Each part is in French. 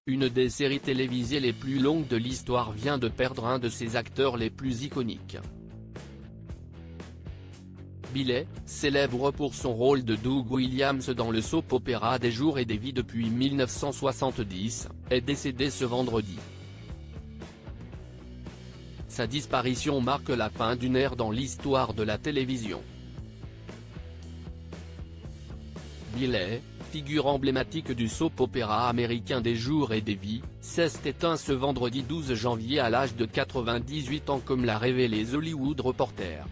une des séries télévisées les plus longues de l'histoire vient de perdre un de ses acteurs les plus iconiques. Bilhay, célèbre pour son rôle de Doug Williams dans le soap-opéra Des jours et des vies depuis 1970, est décédé ce vendredi. Sa disparition marque la fin d'une ère dans l'histoire de la télévision. Bilhay, figure emblématique du soap-opéra américain Des jours et des vies, s'est éteint ce vendredi 12 janvier à l'âge de 98 ans comme l'a révélé The Hollywood Reporter.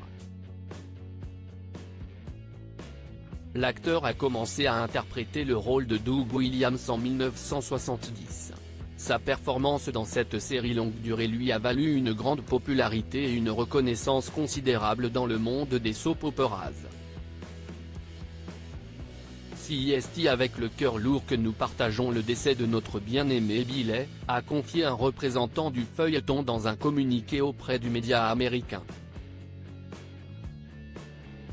L'acteur a commencé à interpréter le rôle de Doug Williams en 1970. Sa performance dans cette série longue durée lui a valu une grande popularité et une reconnaissance considérable dans le monde des soap-operas. CST avec le cœur lourd que nous partageons le décès de notre bien-aimé Bilhay, a confié un représentant du feuilleton dans un communiqué auprès du média américain.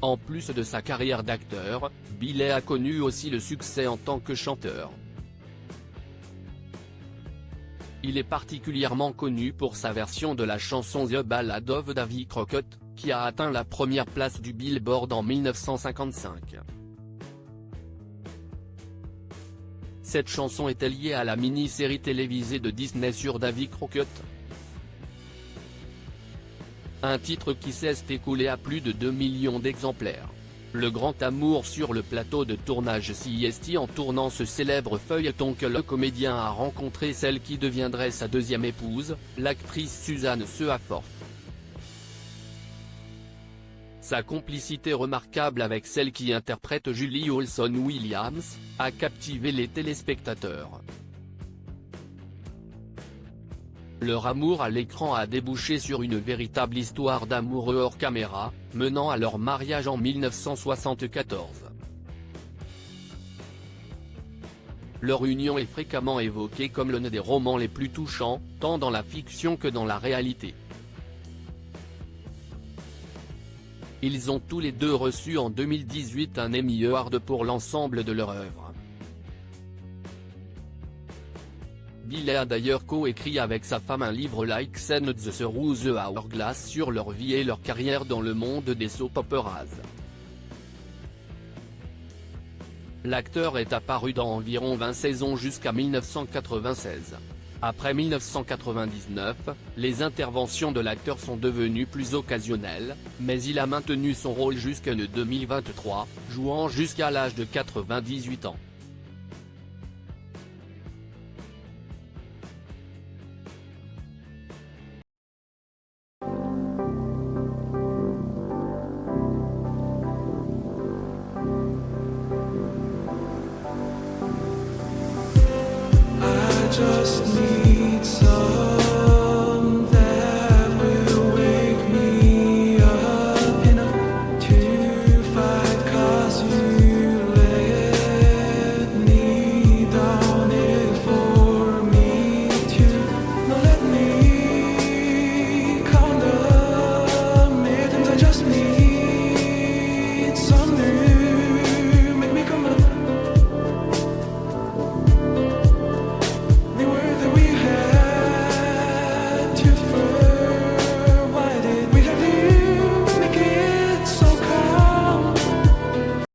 En plus de sa carrière d'acteur, Bilhay a connu aussi le succès en tant que chanteur. Il est particulièrement connu pour sa version de la chanson The Ballad of Davy Crockett, qui a atteint la première place du Billboard en 1955. Cette chanson était liée à la mini-série télévisée de Disney sur Davy Crockett. Un titre qui s'est écoulé à plus de 2 millions d'exemplaires. Le grand amour sur le plateau de tournage CST en tournant ce célèbre feuilleton que le comédien a rencontré celle qui deviendrait sa deuxième épouse, l'actrice Suzanne Seaforth. Sa complicité remarquable avec celle qui interprète Julie Olson-Williams, a captivé les téléspectateurs. Leur amour à l'écran a débouché sur une véritable histoire d'amour hors caméra, menant à leur mariage en 1974. Leur union est fréquemment évoquée comme l'un des romans les plus touchants, tant dans la fiction que dans la réalité. Ils ont tous les deux reçu en 2018 un Emmy Award pour l'ensemble de leur œuvre. Bilhay a d'ailleurs co-écrit avec sa femme un livre Like Scene the Through the Hourglass sur leur vie et leur carrière dans le monde des soap-operas. L'acteur est apparu dans environ 20 saisons jusqu'à 1996. Après 1999, les interventions de l'acteur sont devenues plus occasionnelles, mais il a maintenu son rôle jusqu'en 2023, jouant jusqu'à l'âge de 98 ans.